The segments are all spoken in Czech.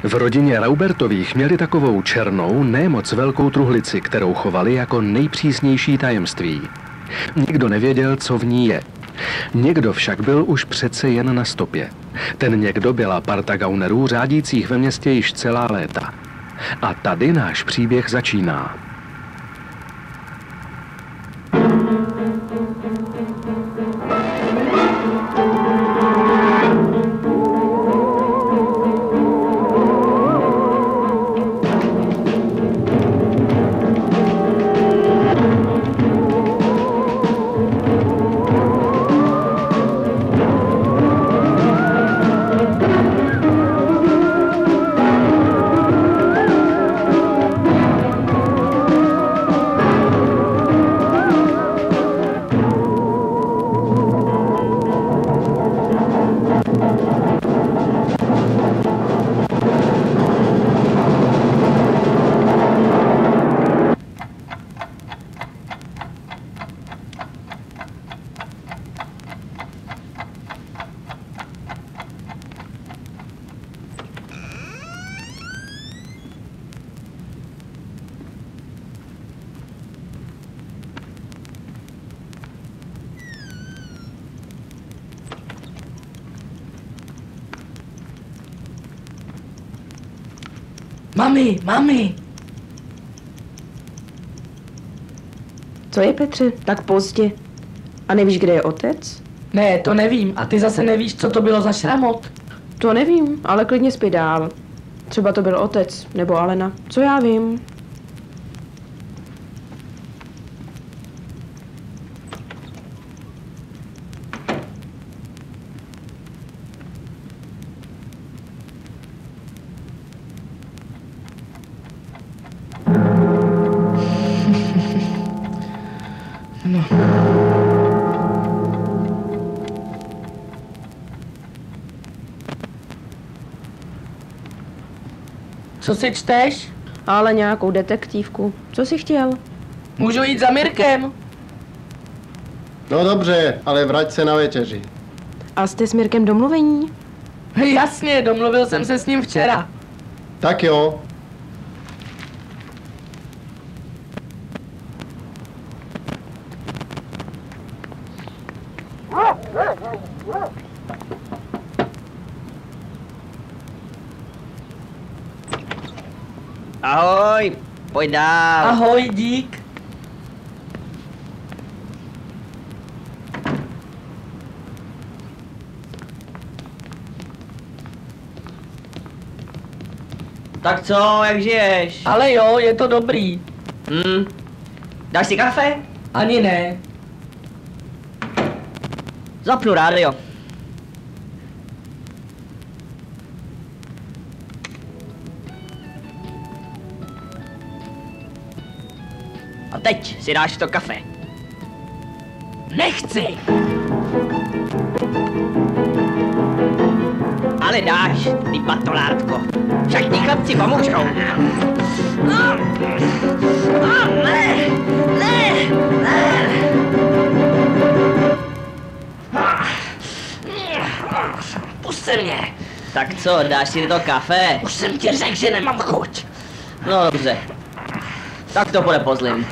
V rodině Raubertových měli takovou černou, nemoc velkou truhlici, kterou chovali jako nejpřísnější tajemství. Nikdo nevěděl, co v ní je. Někdo však byl už přece jen na stopě. Ten někdo byla parta gaunerů řádících ve městě již celá léta. A tady náš příběh začíná. Mami! Co je, Petře, tak pozdě? A nevíš, kde je otec? Ne, to nevím. A ty zase nevíš, co to bylo za šramot? To nevím, ale klidně spí dál. Třeba to byl otec, nebo Alena. Co já vím? No. Co si čteš? Ale nějakou detektivku. Co jsi chtěl? Můžu jít za Mirkem? No dobře, ale vrať se na večeři. A jste s Mirkem domluvení? Jasně, domluvil jsem se s ním včera. Tak jo. Ahoj, pojď dál. Ahoj, dík. Tak co, jak žiješ? Ale jo, je to dobrý. Dáš si kafe? Ani ne. Zapnu rádio. A teď si dáš to kafe. Nechci. Ale dáš, ty batolátko. Však ti chlapci pomůžou. Ne. Pusť mě. Tak co, dáš si to kafe? Už jsem ti řekl, že nemám chuť. No dobře. Tak to bude pozlim.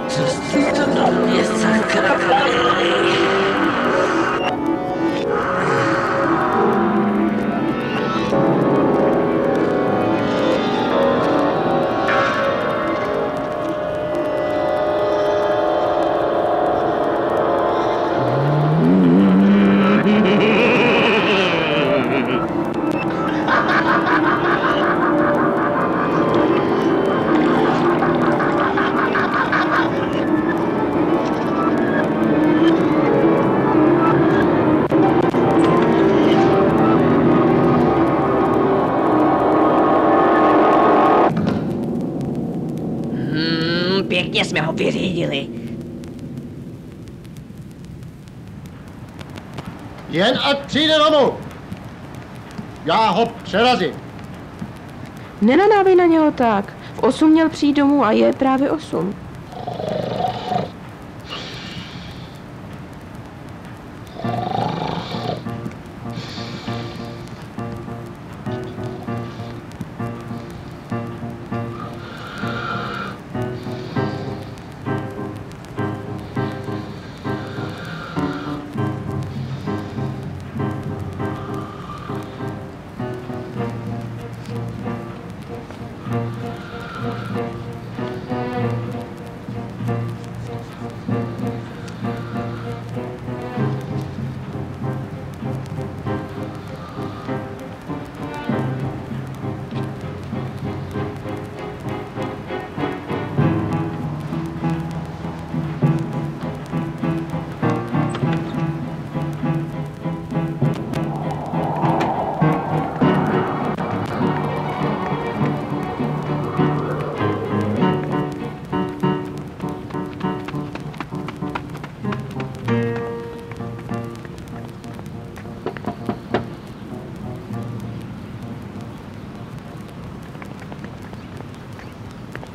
Co to je? Jen ať přijde domů. Já ho přerazím. Nenadávej na něho tak. V 8 měl přijít domů a je právě 8.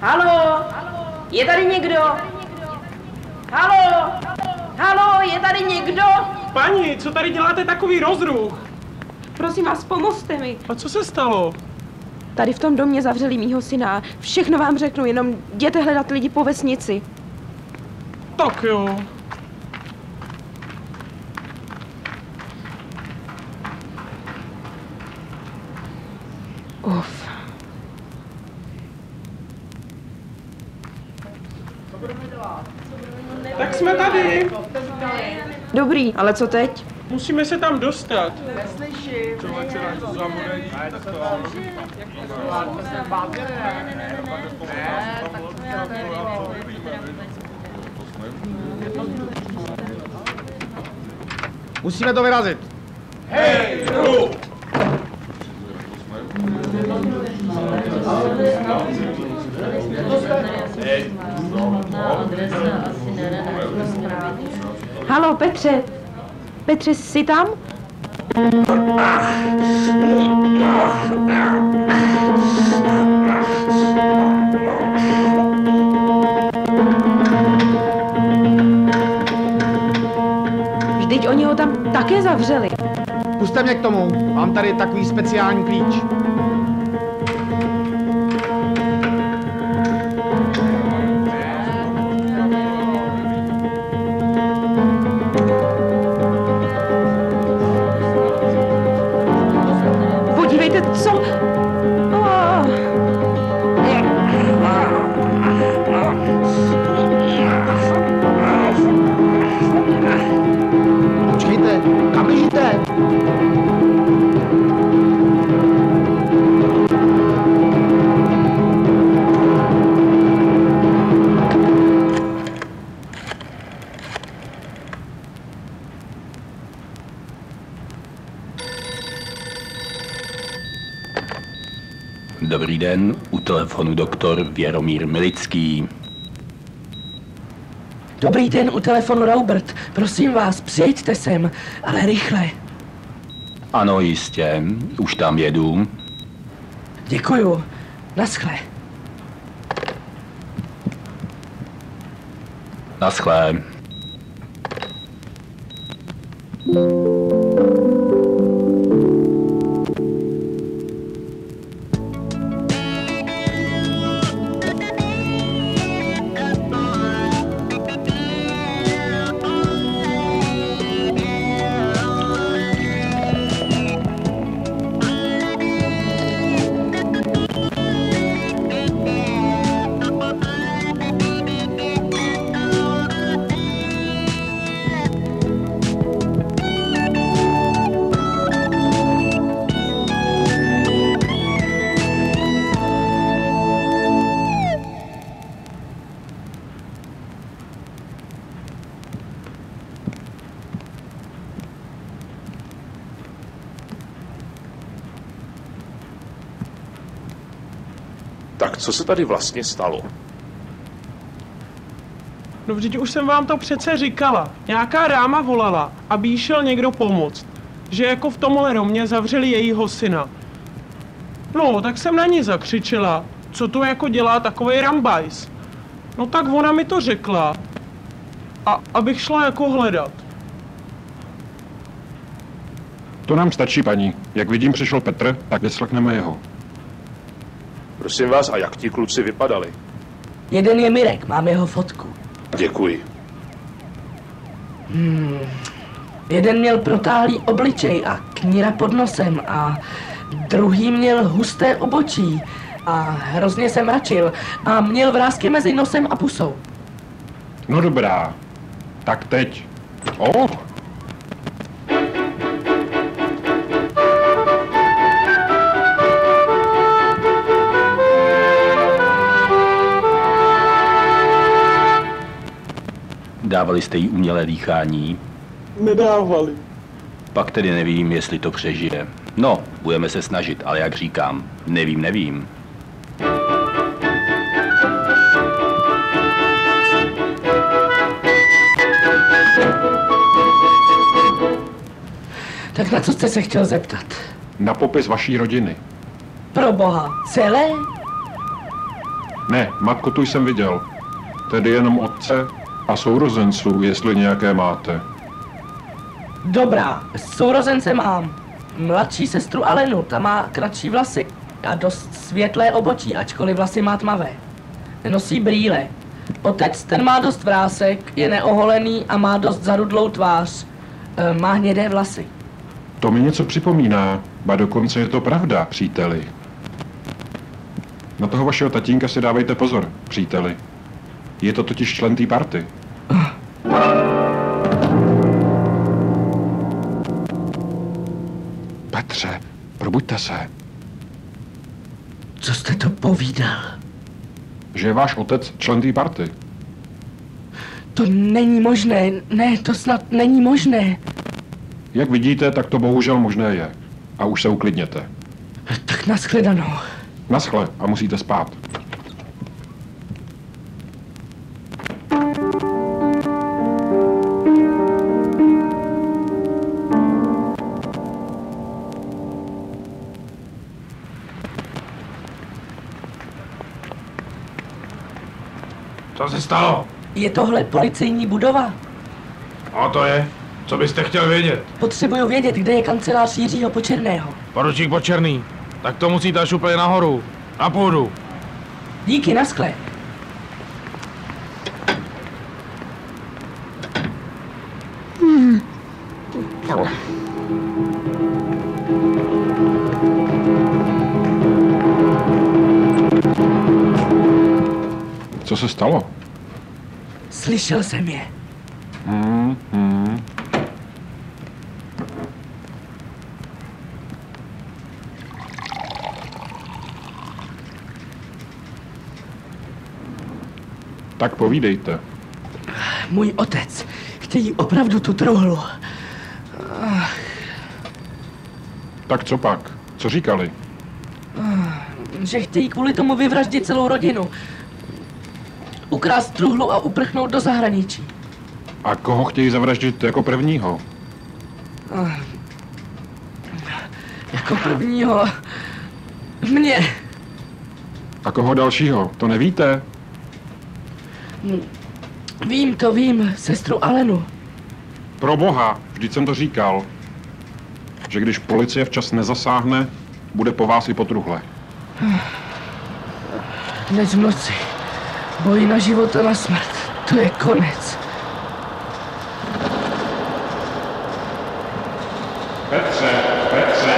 Haló? Je tady někdo? Haló? Haló, je tady někdo? Paní, co tady děláte takový rozruch? Prosím vás, pomozte mi. A co se stalo? Tady v tom domě zavřeli mýho syna. Všechno vám řeknu, jenom jděte hledat lidi po vesnici. Tak jo. Uf. Tak jsme tady. Dobrý, ale co teď? Musíme se tam dostat. Musíme to vyrazit. Haló, Petře. Petře, jsi tam? Vždyť oni ho tam také zavřeli. Pusťte mě k tomu. Mám tady takový speciální klíč. Podívejte, co... Oh. Počkejte, kam běžíte? Dobrý den, u telefonu doktor Věromír Milický. Dobrý den, u telefonu Robert. Prosím vás, přijeďte sem, ale rychle. Ano, jistě, už tam jedu. Děkuju. Naschle. Naschle. Tak co se tady vlastně stalo? No vždyť už jsem vám to přece říkala. Nějaká dáma volala, aby jí šel někdo pomoct. Že jako v tomhle domě zavřeli jejího syna. No, tak jsem na ní zakřičela. Co to jako dělá takovej rambajs? No tak ona mi to řekla. A abych šla jako hledat. To nám stačí, paní. Jak vidím, přišel Petr, tak vyslechneme jeho. Prosím vás, a jak ti kluci vypadali? Jeden je Mirek, mám jeho fotku. Děkuji. Jeden měl protáhlý obličej a kníra pod nosem a druhý měl husté obočí a hrozně se mračil a měl vrásky mezi nosem a pusou. No dobrá. Tak teď. O! Dávali jste jí umělé dýchání? Nedávali. Pak tedy nevím, jestli to přežije. No, budeme se snažit, ale jak říkám, nevím. Tak na co jste se chtěl zeptat? Na popis vaší rodiny. Pro boha, celé? Ne, matku tu jsem viděl. Tedy jenom otce a sourozenců, jestli nějaké máte. Dobrá, sourozence mám. Mladší sestru Alenu, ta má kratší vlasy a dost světlé obočí, ačkoliv vlasy má tmavé. Nosí brýle. Otec, ten má dost vrásek, je neoholený a má dost zarudlou tvář. Má hnědé vlasy. To mi něco připomíná, ba dokonce je to pravda, příteli. Na toho vašeho tatínka si dávejte pozor, příteli. Je to totiž člen té party. Petře, probuďte se. Co jste to povídal? Že je váš otec člen té party. To není možné, ne, to snad není možné. Jak vidíte, tak to bohužel možné je. A už se uklidněte. Tak nashledanou. Naschle a musíte spát. Co se stalo? Je tohle policejní budova? A to je? Co byste chtěl vědět? Potřebuju vědět, kde je kancelář Jiřího Počerného. Poručík Počerný. Tak to musíte až úplně nahoru. Na půdu. Díky, naschle. Co se stalo? Slyšel jsem je. Tak povídejte. Můj otec. Chtějí opravdu tu truhlu. Tak co pak? Co říkali? Že chtějí kvůli tomu vyvraždit celou rodinu. Ukrást truhlu a uprchnout do zahraničí. A koho chtějí zavraždit jako prvního? Jako prvního... Mě. A koho dalšího? To nevíte? Vím, sestru Alenu. Pro boha, vždyť jsem to říkal. Že když policie včas nezasáhne, bude po vás i po truhle. Dnes v noci. Boj na život a na smrt. To je konec. Petře, Petře.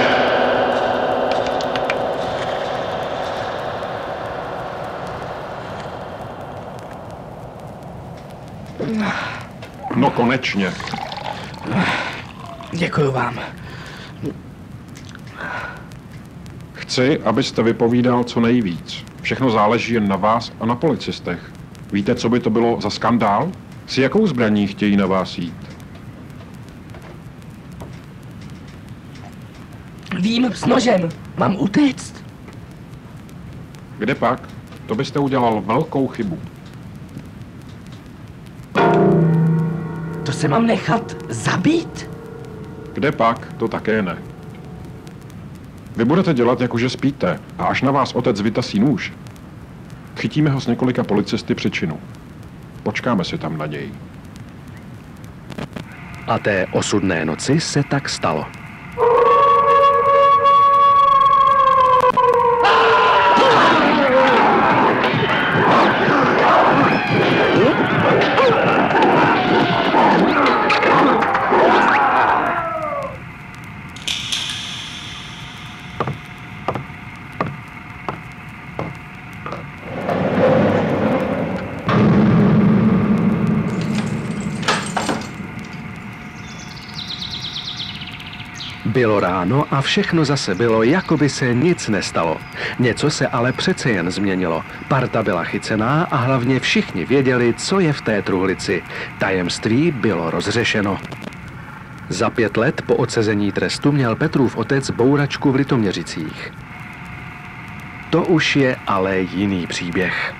No konečně. Děkuju vám. Chci, abyste vypovídal co nejvíc. Všechno záleží jen na vás a na policistech. Víte, co by to bylo za skandál? S jakou zbraní chtějí na vás jít? Vím, s nožem. Mám utéct. Kde pak? To byste udělal velkou chybu. To se mám nechat zabít? Kde pak, to také ne. Vy budete dělat, jakože spíte, a až na vás otec vytasí nůž, chytíme ho s několika policisty při činu. Počkáme si tam na něj. A té osudné noci se tak stalo. Bylo ráno a všechno zase bylo, jako by se nic nestalo. Něco se ale přece jen změnilo. Parta byla chycená a hlavně všichni věděli, co je v té truhlici. Tajemství bylo rozřešeno. Za 5 let po odsezení trestu měl Petrův otec bouračku v Litoměřicích. To už je ale jiný příběh.